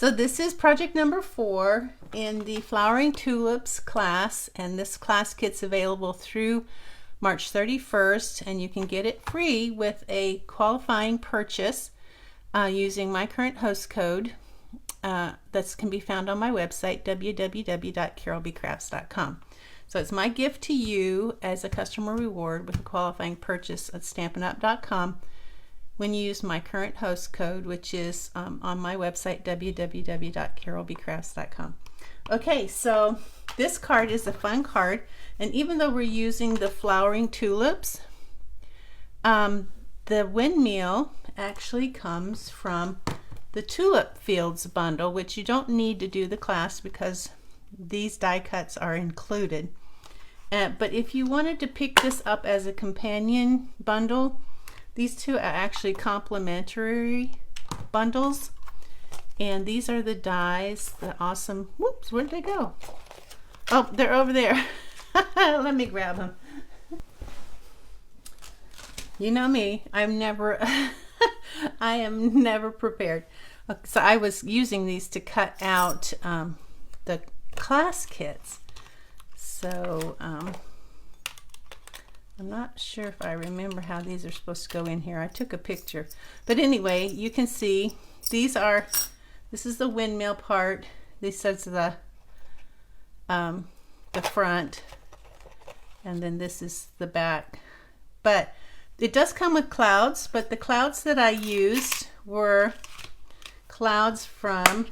So this is project number 4 in the Flowering Tulips class, and this class kit's available through March 31st, and you can get it free with a qualifying purchase using my current host code that can be found on my website, www.carolbcrafts.com. So it's my gift to you as a customer reward with a qualifying purchase at stampinup.com when you use my current host code, which is on my website, www.carolbcrafts.com. Okay, so this card is a fun card, and even though we're using the Flowering Tulips, the windmill actually comes from the Tulip Fields bundle, which you don't need to do the class because these die cuts are included. But if you wanted to pick this up as a companion bundle, these two are actually complementary bundles, and these are the dies, the awesome, whoops, where'd they go? Oh, they're over there. Let me grab them. You know me, I am never prepared. So I was using these to cut out the class kits. So I'm not sure if I remember how these are supposed to go in here. I took a picture. But anyway, you can see this is the windmill part. This is the front, and then this is the back. But it does come with clouds, but the clouds that I used were clouds from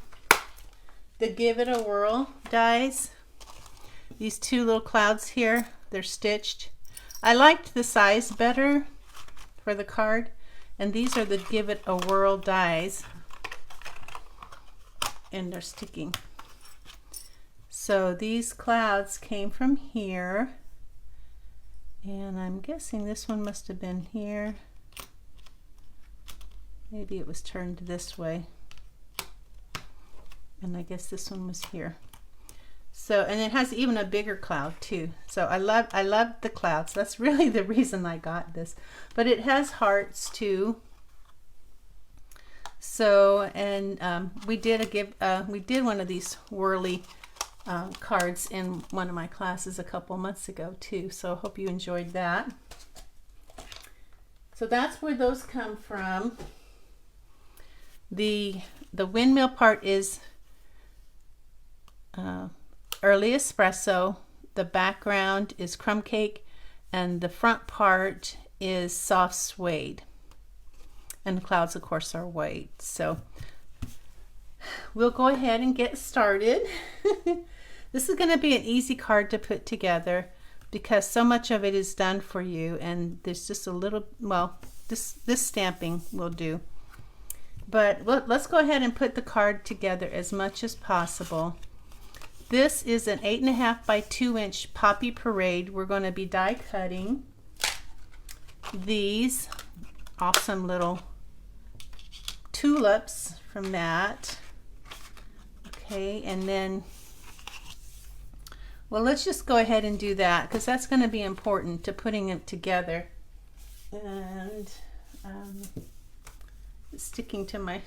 the Give It a Whirl dies. These two little clouds here, they're stitched. I liked the size better for the card, and these are the Give It a Whirl dies, and they're sticking. So these clouds came from here, and I'm guessing this one must have been here. Maybe it was turned this way, and I guess this one was here. So, and it has even a bigger cloud too. So I love the clouds. That's really the reason I got this. But it has hearts too. So, and we did one of these whirly cards in one of my classes a couple months ago too. So I hope you enjoyed that. So that's where those come from. The windmill part is early espresso, the background is crumb cake, and the front part is soft suede, and the clouds of course are white. So we'll go ahead and get started. This is going to be an easy card to put together because so much of it is done for you, and there's just a little, well, this stamping will do. But let's go ahead and put the card together as much as possible. This is an 8.5 by 2 inch Poppy Parade. We're going to be die cutting these awesome little tulips from that. Okay, and then, well, let's just go ahead and do that because that's going to be important to putting it together. And it's sticking to my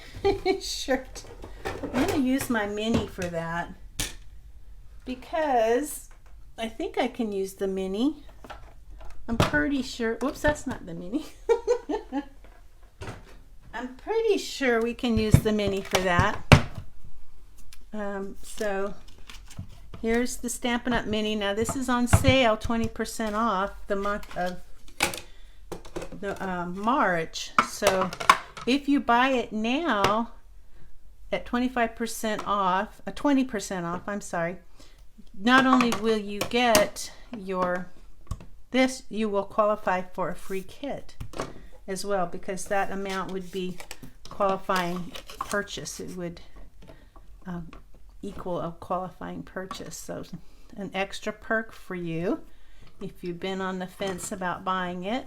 shirt. I'm going to use my mini for that, because I think I can use the mini. I'm pretty sure, whoops, that's not the mini. I'm pretty sure we can use the mini for that. So here's the Stampin' Up! Mini. Now this is on sale, 20% off the month of March. So if you buy it now at 25% off, 20% off, I'm sorry, not only will you get this, you will qualify for a free kit as well, because that amount would be qualifying purchase. It would equal a qualifying purchase. So an extra perk for you if you've been on the fence about buying it.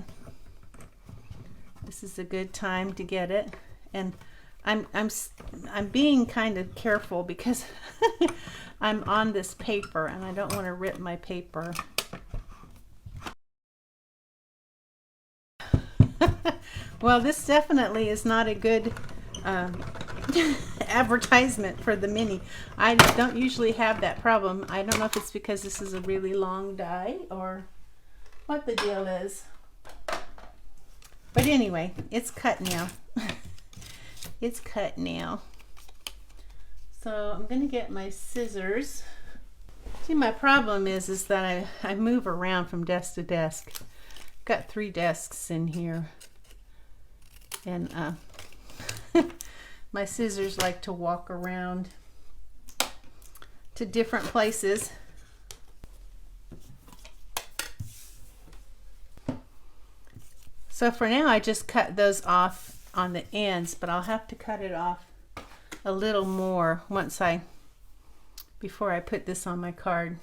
This is a good time to get it. And I'm being kind of careful because I'm on this paper and I don't want to rip my paper. Well, this definitely is not a good advertisement for the mini. I don't usually have that problem. I don't know if it's because this is a really long die or what the deal is. But anyway, it's cut now. It's cut now. So I'm going to get my scissors. See, my problem is that I move around from desk to desk. Got 3 desks in here. And my scissors like to walk around to different places. So for now, I just cut those off on the ends, but I'll have to cut it off a little more before I put this on my card.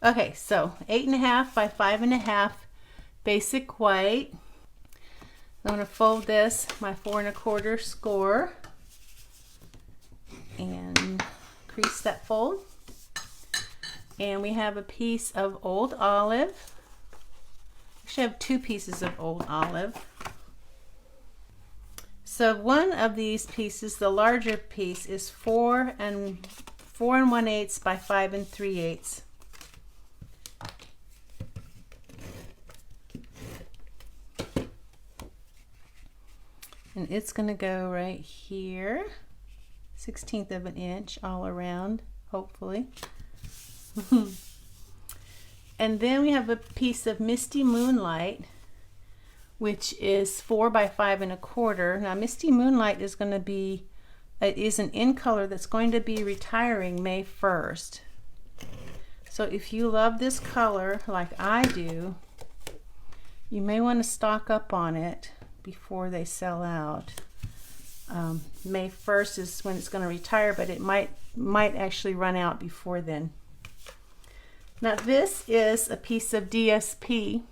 Okay, so 8.5 by 5.5 basic white. I'm going to fold this, my 4 1/4 score, and crease that fold. And we have a piece of old olive. Actually, I have 2 pieces of old olive. So one of these pieces, the larger piece, is 4 1/8 by 5 3/8. And it's going to go right here, 1/16 of an inch all around, hopefully. And then we have a piece of Misty Moonlight, which is 4 by 5 1/4. Now, Misty Moonlight is going to be, it is an in color that's going to be retiring May 1st. So if you love this color like I do, you may want to stock up on it before they sell out. May 1st is when it's going to retire, but it might actually run out before then. Now this is a piece of DSP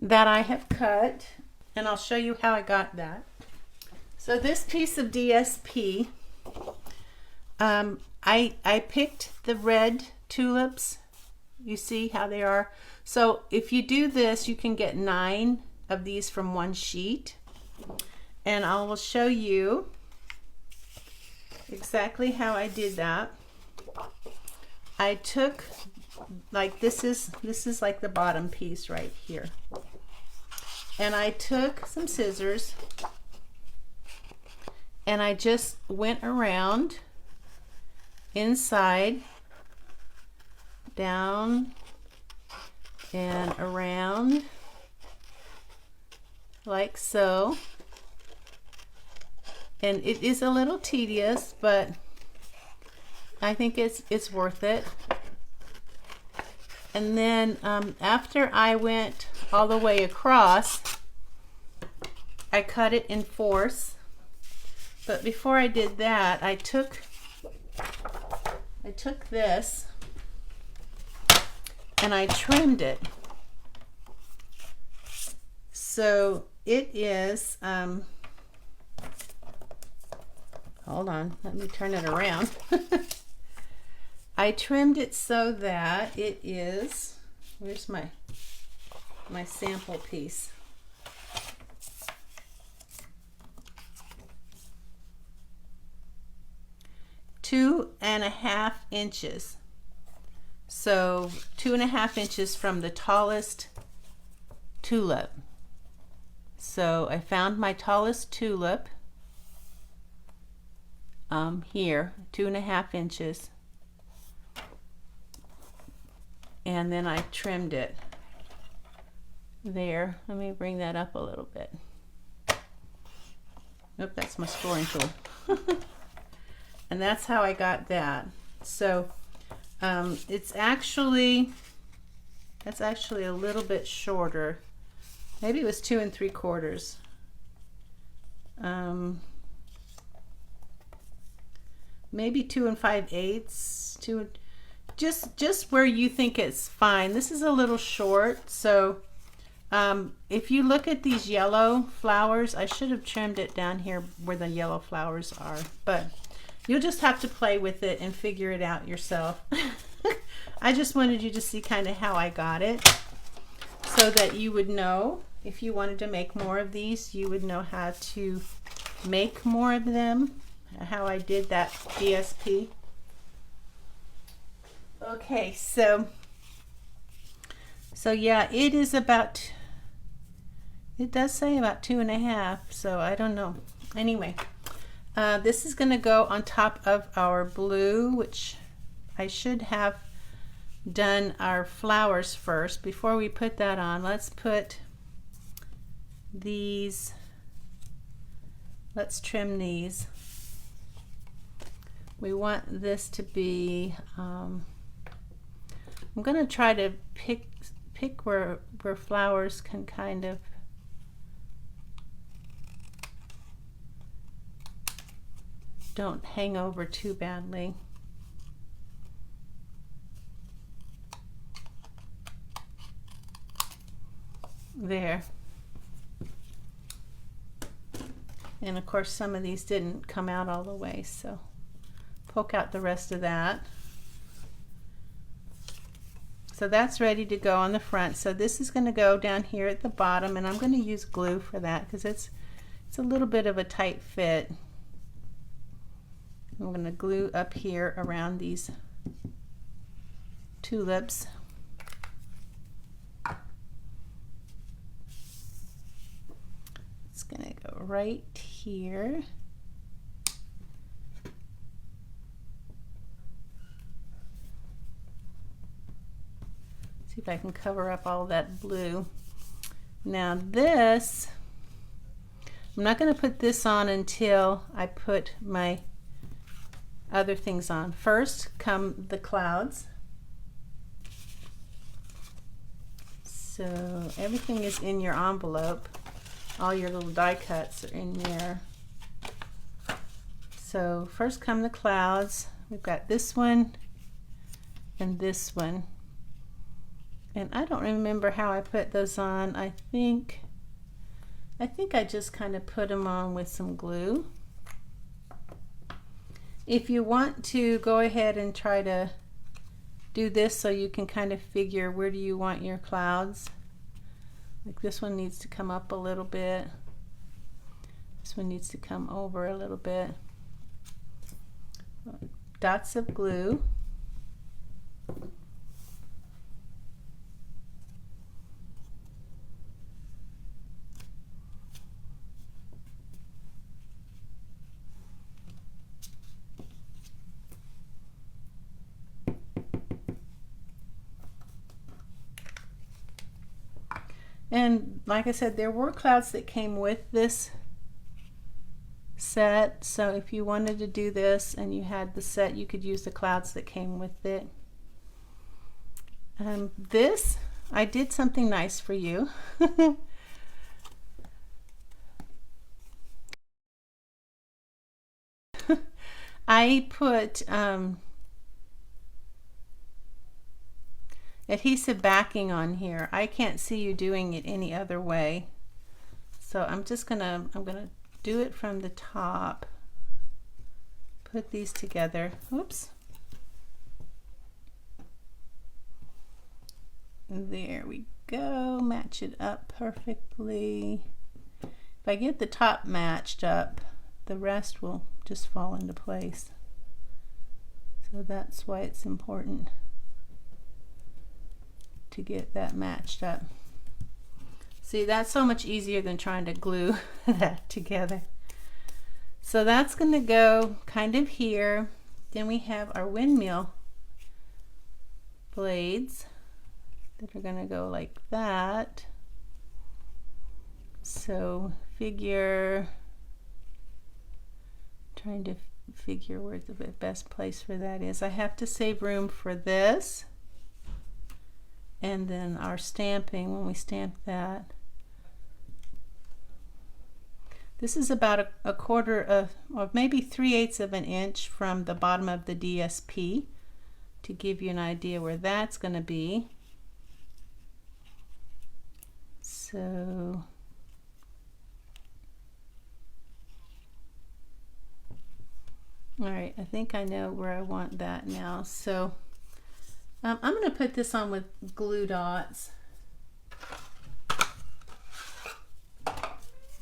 that I have cut, and I'll show you how I got that. So this piece of DSP, I picked the red tulips. You see how they are? So if you do this, you can get 9 of these from one sheet. And I will show you exactly how I did that. I took, like, this is like the bottom piece right here. And I took some scissors and I just went around, inside, down, and around, like so. And it is a little tedious, but I think it's worth it. And then after I went all the way across, I cut it in 4ths. But before I did that, I took this and I trimmed it. So it is, hold on, let me turn it around. I trimmed it so that it is, where's my sample piece? Two and a half inches. So 2.5 inches from the tallest tulip. So I found my tallest tulip here, 2.5 inches. And then I trimmed it there. Let me bring that up a little bit. Nope, that's my scoring tool. And that's how I got that. So that's actually a little bit shorter. Maybe it was 2 3/4. Maybe 2 5/8. Just where you think it's fine. This is a little short, so if you look at these yellow flowers, I should have trimmed it down here where the yellow flowers are, but you'll just have to play with it and figure it out yourself. I just wanted you to see kind of how I got it, so that you would know if you wanted to make more of these, you would know how to make more of them, how I did that DSP. Okay, so yeah, it is about, it does say about 2.5, so I don't know. Anyway, this is going to go on top of our blue, which I should have done our flowers first. Before we put that on, let's put these, let's trim these. We want this to be, I'm going to try to pick where flowers can kind of don't hang over too badly. There. And of course some of these didn't come out all the way, so poke out the rest of that. So that's ready to go on the front. So this is going to go down here at the bottom, and I'm going to use glue for that because it's a little bit of a tight fit. I'm going to glue up here around these tulips. It's going to go right here. See if I can cover up all that blue. Now this, I'm not going to put this on until I put my other things on. First come the clouds. So everything is in your envelope. All your little die cuts are in there. So first come the clouds. We've got this one and this one. And I don't remember how I put those on. I think I just kind of put them on with some glue. If you want to go ahead and try to do this so you can kind of figure where do you want your clouds. Like this one needs to come up a little bit. This one needs to come over a little bit. Dots of glue. And like I said, there were clouds that came with this set, so if you wanted to do this and you had the set, you could use the clouds that came with it. This, I did something nice for you. I put adhesive backing on here. I can't see you doing it any other way. So I'm gonna do it from the top. Put these together. Oops. There we go. Match it up perfectly. If I get the top matched up, the rest will just fall into place. So that's why it's important to get that matched up. See, that's so much easier than trying to glue that together. So that's going to go kind of here. Then we have our windmill blades that are going to go like that. So trying to figure where the best place for that is. I have to save room for this. And then our stamping, when we stamp that. This is about a quarter of, or maybe 3/8 of an inch from the bottom of the DSP to give you an idea where that's going to be. So all right, I think I know where I want that now. So I'm going to put this on with glue dots.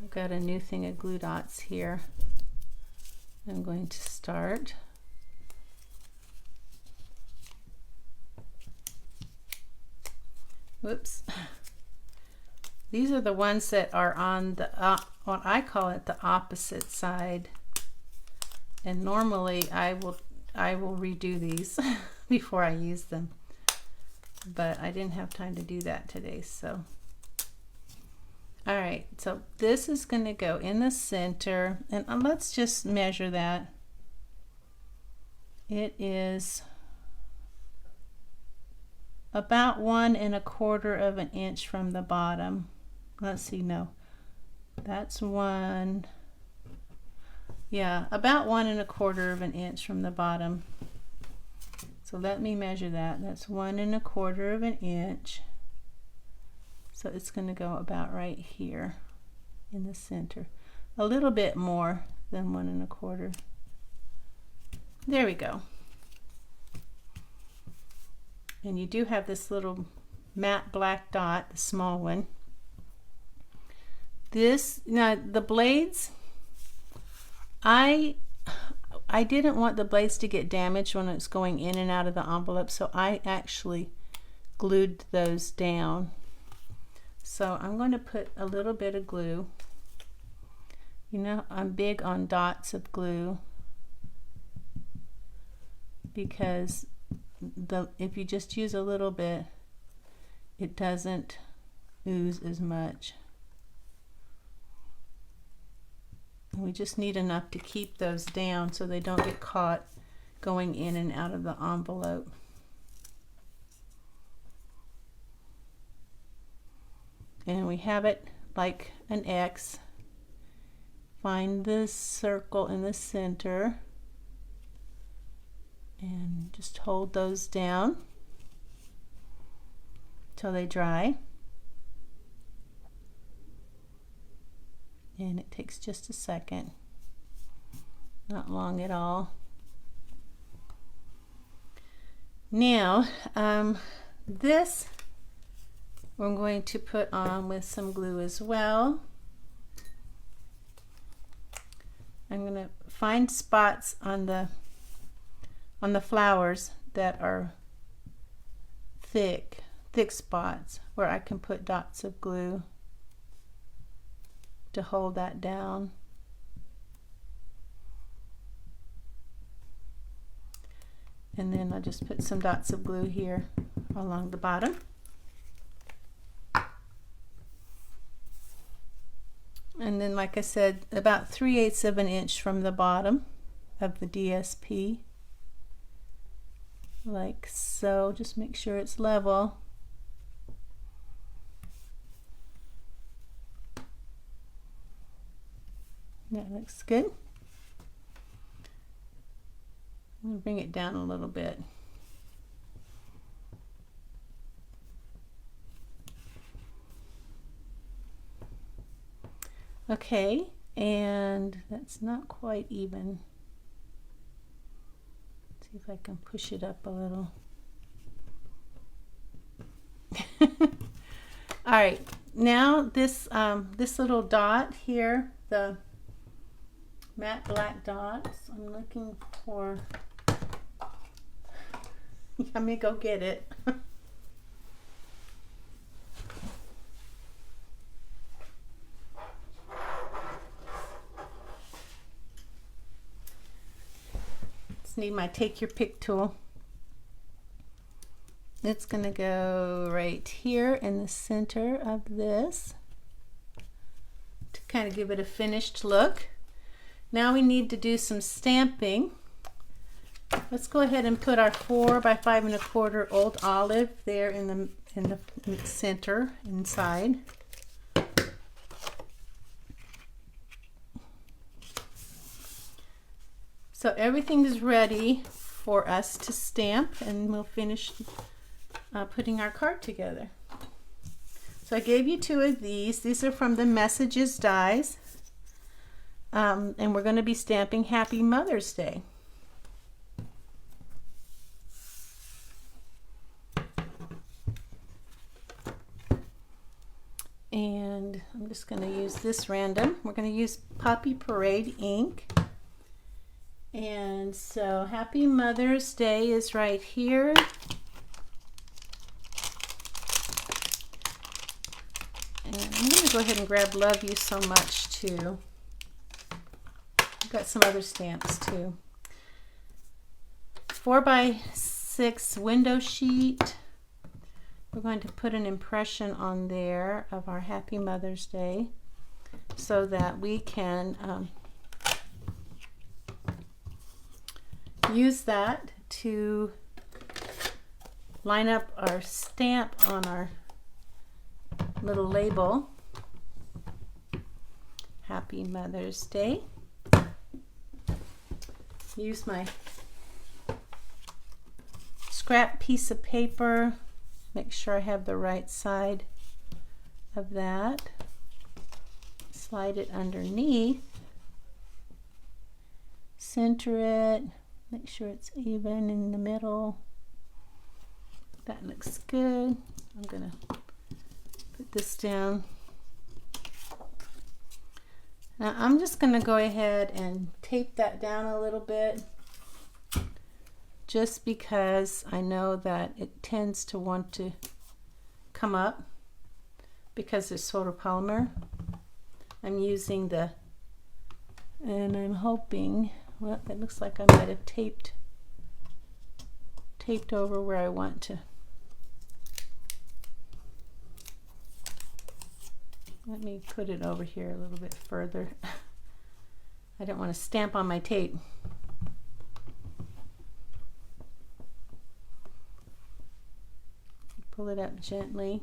I've got a new thing of glue dots here. I'm going to start. Whoops. These are the ones that are on the, what I call it, the opposite side. And normally I will redo these before I use them. But I didn't have time to do that today, so. All right, so this is going to go in the center, and let's just measure that. It is about 1 1/4 of an inch from the bottom. Let's see, no, that's 1. Yeah, about 1 1/4 of an inch from the bottom. So let me measure that. That's 1 1/4 of an inch. So it's going to go about right here in the center. A little bit more than 1 1/4. There we go. And you do have this little matte black dot, the small one. This, now the blades, I didn't want the blades to get damaged when it's going in and out of the envelope, so I actually glued those down. So I'm going to put a little bit of glue. You know, I'm big on dots of glue because if you just use a little bit, it doesn't ooze as much. We just need enough to keep those down so they don't get caught going in and out of the envelope. And we have it like an X. Find the circle in the center and just hold those down till they dry. And it takes just a second, not long at all. Now this we're going to put on with some glue as well. I'm going to find spots on the flowers that are thick spots where I can put dots of glue to hold that down. And then I'll just put some dots of glue here along the bottom. And then, like I said, about 3/8 of an inch from the bottom of the DSP, like so. Just make sure it's level. That looks good. I'm going to bring it down a little bit. Okay, and that's not quite even. Let's see if I can push it up a little. All right, now this this little dot here, the matte black dots, I'm looking for. Let me go get it. Need my take your pick tool. It's going to go right here in the center of this to kind of give it a finished look. Now we need to do some stamping. Let's go ahead and put our 4 by 5 1/4 old olive there in the center inside. So everything is ready for us to stamp, and we'll finish putting our card together. So I gave you 2 of these. These are from the Messages dies, and we're going to be stamping Happy Mother's Day. And I'm just going to use this random. We're going to use Poppy Parade ink. And so Happy Mother's Day is right here. And I'm going to go ahead and grab Love You So Much too. I've got some other stamps too. 4x6 window sheet. We're going to put an impression on there of our Happy Mother's Day so that we can use that to line up our stamp on our little label. Happy Mother's Day. Use my scrap piece of paper. Make sure I have the right side of that. Slide it underneath. Center it. Make sure it's even in the middle. That looks good. I'm gonna put this down. Now I'm just gonna go ahead and tape that down a little bit, just because I know that it tends to want to come up because it's photopolymer. I'm using the, and I'm hoping, well, it looks like I might have taped over where I want to. Let me put it over here a little bit further. I don't want to stamp on my tape. Pull it up gently.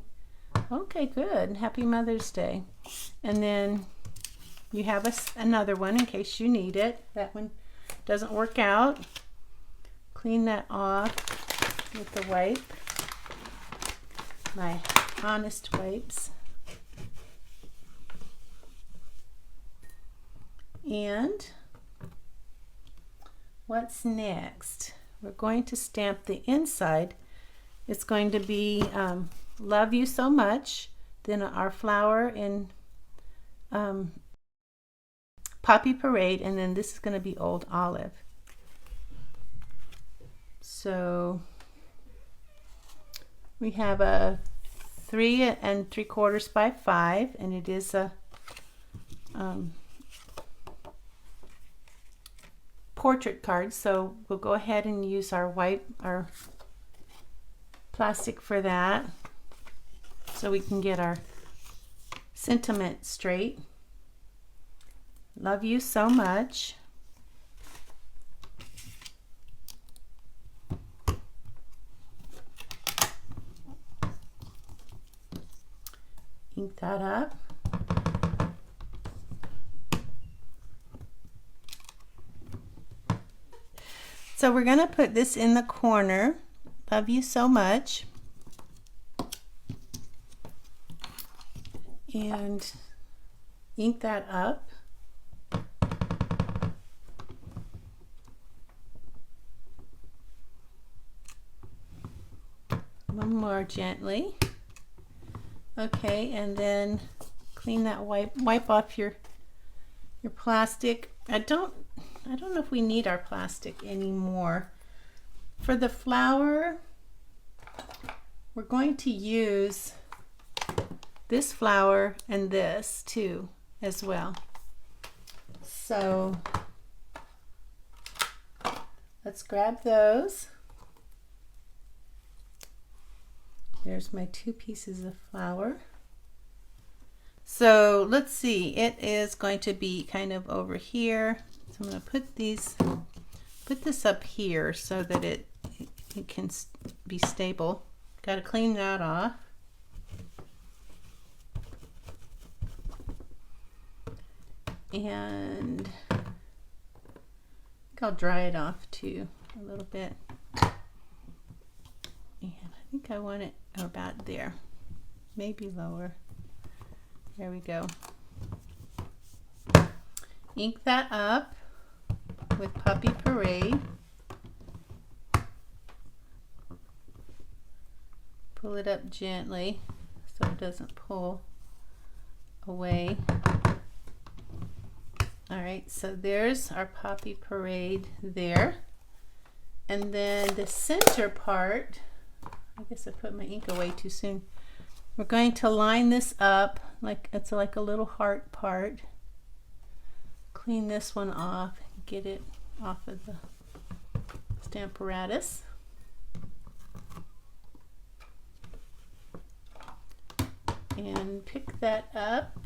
Okay, good. Happy Mother's Day. And then you have another one in case you need it. That one doesn't work out. Clean that off with the wipe. My Honest wipes. And what's next? We're going to stamp the inside. It's going to be Love You So Much, then our flower in Poppy Parade, and then this is going to be Old Olive. So we have a 3 3/4 by 5, and it is a portrait card, so we'll go ahead and use our plastic for that so we can get our sentiment straight. Love you so much. Ink that up. So we're going to put this in the corner. Love you so much. And ink that up. One more gently. Okay, and then clean that wipe off your plastic. I don't know if we need our plastic anymore. For the flower, we're going to use this flower and this too as well. So let's grab those. There's my 2 pieces of flower. So let's see, it is going to be kind of over here. So I'm going to put this up here so that it can be stable. Got to clean that off. And I think I'll dry it off too a little bit. And I think I want it about there, maybe lower. There we go. Ink that up with Poppy Parade. Pull it up gently so it doesn't pull. away. All right, so there's our Poppy Parade there. And then the center part, I guess I put my ink away too soon. We're going to line this up like it's like a little heart part. Clean this one off, get it off of the Stamparatus. And pick that up.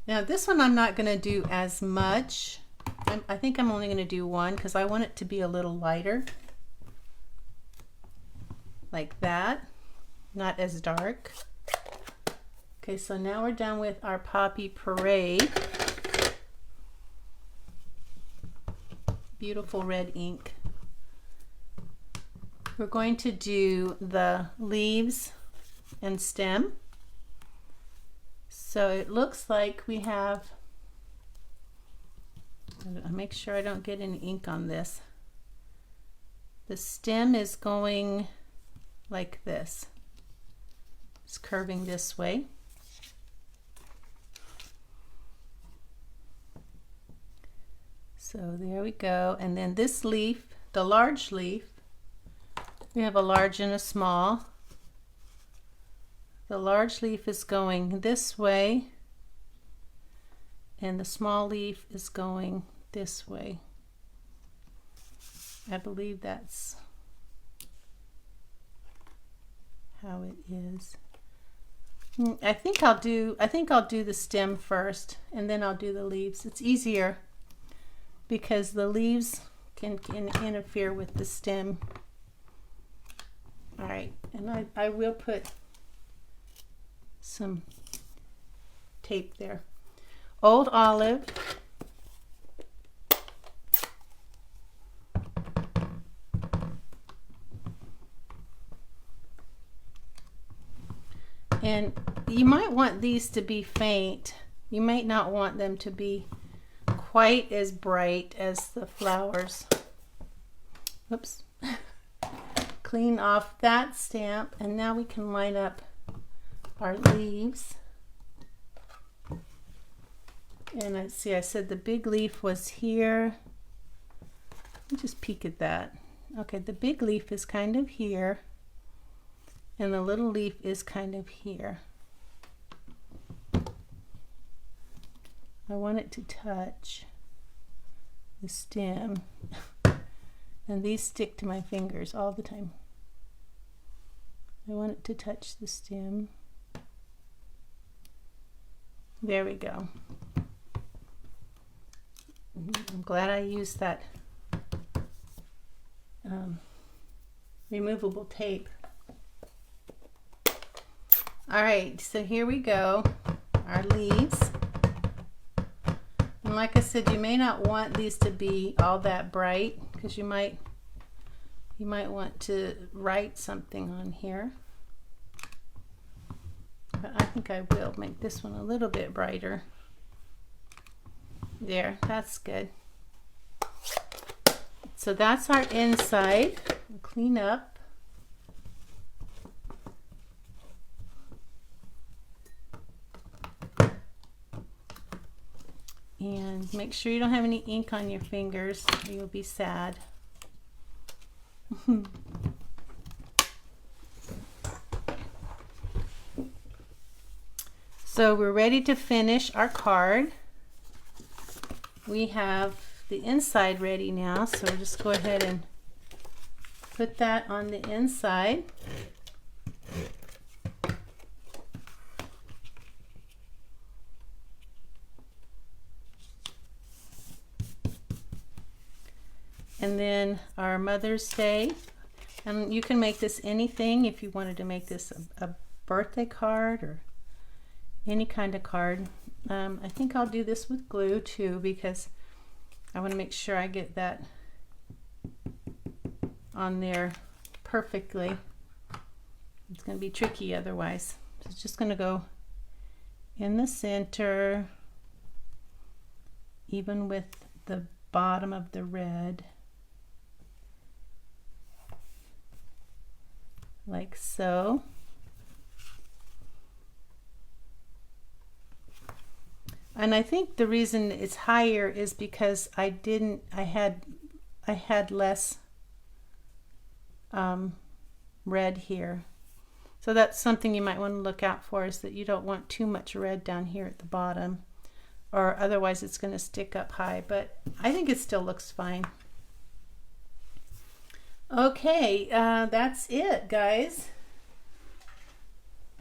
Now this one I'm not going to do as much. I think I'm only going to do one because I want it to be a little lighter. Like that. Not as dark. Okay, so now we're done with our Poppy Parade. Beautiful red ink. We're going to do the leaves and stem. So it looks like we have, I'll make sure I don't get any ink on this. The stem is going like this. It's curving this way. So there we go. And then this leaf, the large leaf, we have a large and a small. The large leaf is going this way and the small leaf is going this way. I believe that's how it is. I think I'll do the stem first and then I'll do the leaves. It's easier because the leaves can interfere with the stem. All right, and I will put some tape there. Old Olive. And you might want these to be faint. You might not want them to be quite as bright as the flowers. Oops. Clean off that stamp, and now we can line up our leaves. And let's see, I said the big leaf was here. Let me just peek at that. Okay, the big leaf is kind of here, and the little leaf is kind of here. I want it to touch the stem, and these stick to my fingers all the time. I want it to touch the stem. There we go. I'm glad I used that removable tape. All right, so here we go, our leaves. And like I said, you may not want these to be all that bright because you might want to write something on here. But I think I will make this one a little bit brighter. There, that's good. So that's our inside. We'll clean up. And make sure you don't have any ink on your fingers or you'll be sad. So we're ready to finish our card. We have the inside ready now, so we'll just go ahead and put that on the inside. And then our Mother's Day, and you can make this anything. If you wanted to make this a birthday card or any kind of card. I think I'll do this with glue too because I want to make sure I get that on there perfectly. It's going to be tricky otherwise. So it's just going to go in the center, even with the bottom of the red. like so. And I think the reason it's higher is because I had less red here. So that's something you might want to look out for, is that you don't want too much red down here at the bottom, or otherwise it's going to stick up high, but I think it still looks fine. Okay, that's it, guys.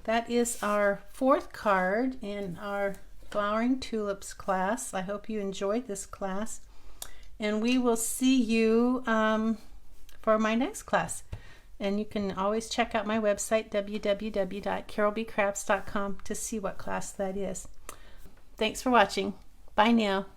That is our 4th card in our Flowering Tulips class. I hope you enjoyed this class, and we will see you for my next class. And you can always check out my website, www.carolbcrafts.com, to see what class that is. Thanks for watching. Bye now.